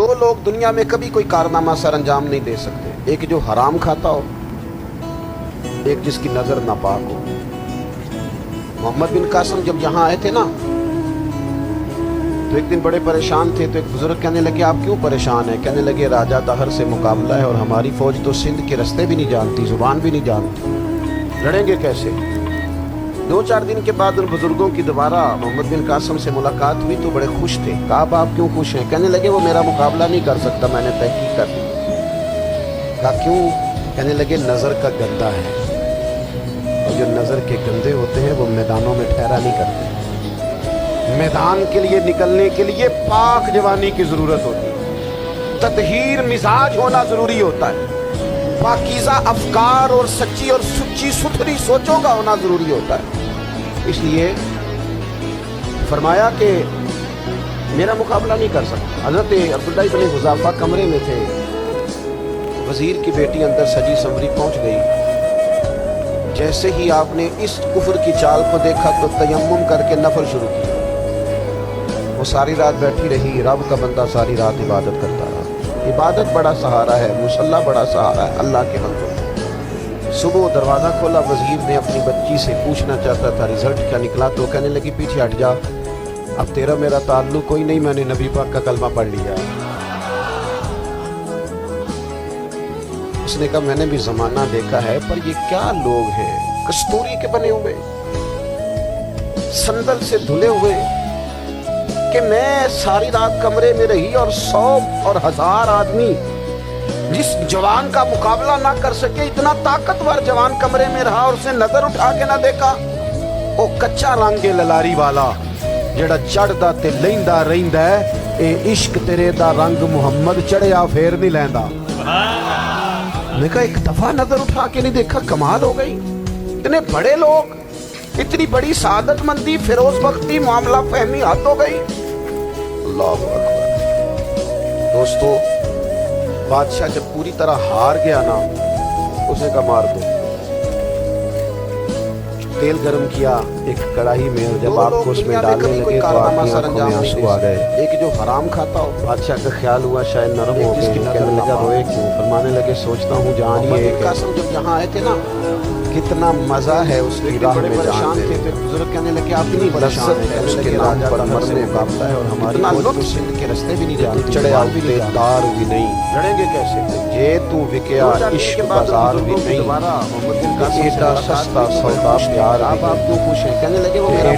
दो लोग दुनिया में कभी कोई कारनामा सर अंजाम नहीं दे सकते, एक जो हराम खाता हो, एक जिसकी नजर नापाक हो। मोहम्मद बिन कासिम जब यहाँ आए थे ना, तो एक दिन बड़े परेशान थे, तो एक बुजुर्ग कहने लगे आप क्यों परेशान हैं? कहने लगे राजा दहर से मुकाबला है और हमारी फौज तो सिंध के रास्ते भी नहीं जानती, जुबान भी नहीं जानती, लड़ेंगे कैसे? 2-4 दिन के बाद उन बुजुर्गों की दोबारा मोहम्मद बिन कासिम से मुलाकात हुई तो बड़े खुश थे। कहा आप क्यों खुश हैं? कहने लगे वो मेरा मुकाबला नहीं कर सकता, मैंने तहकीक कर ली। कहा क्यों? कहने लगे नज़र का गंदा है, और जो नज़र के गंदे होते हैं वो मैदानों में ठहरा नहीं करते। मैदान के लिए निकलने के लिए पाक जवानी की ज़रूरत होती है, ततहीर मिजाज होना ज़रूरी होता है, पाकीज़ा अफकार और सच्ची और सुच्ची सुथरी सोचों का होना ज़रूरी होता है। इसलिए फरमाया कि मेरा मुकाबला नहीं कर सकता। हज़रत अब्दुल्लाह इब्न हुज़ाफ़ा कमरे में थे, वज़ीर की बेटी अंदर सजी संवरी पहुंच गई। जैसे ही आपने इस कुफ्र की चाल को देखा तो तयम्मुम करके नफल शुरू किया। वो सारी रात बैठी रही, रब का बंदा सारी रात इबादत करता रहा। इबादत बड़ा सहारा है, मुसल्ला बड़ा सहारा है अल्लाह के बंदों। सुबह दरवाज़ा खोला, वज़ीर ने अपनी बच्ची से पूछना चाहता था रिजल्ट क्या निकला, तो कहने लगी पीछे हट जा, अब तेरा मेरा ताल्लुक कोई नहीं, मैंने नबी पाक का कलमा पढ़ लिया। उसने कहा मैंने भी ज़माना देखा है, पर ये क्या लोग हैं, कस्तूरी के बने हुए, संदल से धुले हुए, कि मैं सारी रात कमरे में रही और 100 और 1000 आदमी जिस जवान का मुकाबला ना कर सके, इतना ताकतवर जवान कमरे में रहा और उसने नजर उठा के ना देखा। वो कच्चा रंग ललारी वाला जेड़ा चढ़दा ते लैंदा रहिंदा है, ए इश्क तेरे दा रंग मुहम्मद चढ़िया फेर नहीं लैंदा। मैं कहा एक दफा नजर उठा के नहीं देखा, कमाल हो गई। इतने बड़े लोग, इतनी बड़ी सादत मंदी, फिरोज बख्ती, मामला फहमी हद हो गई। अल्लाह अकबर। दोस्तों, बादशाह जब पूरी तरह हार गया ना, उसे का मार दो। तेल गरम किया एक कढ़ाई में, और जब आपको उसमें डालने लगे तो आपकी आंखों में आंसू आ गए। एक जो हराम खाता हो, बादशाह का ख्याल हुआ शायद नरम हो गए, कहने लगा रोए क्यों? फरमाने लगे सोचता हूँ जान ये कासिम जब यहाँ आए थे ना, कितना मजा है उसकी राह में जान थे। फिर बुजुर्ग कहने लगे आप नहीं परेशान है, उसके नाम पर मरने मुकाबला है और हमारी फौज तो सिंध के रास्ते भी नहीं जानती, चढ़े आते तार भी नहीं, लड़ेंगे कैसे? ये तू विकया इश्क बाजार भी नहीं, एटा सस्ता सौदा प्यार। आप क्यों खुश हैं? कहने लगे वो मेरा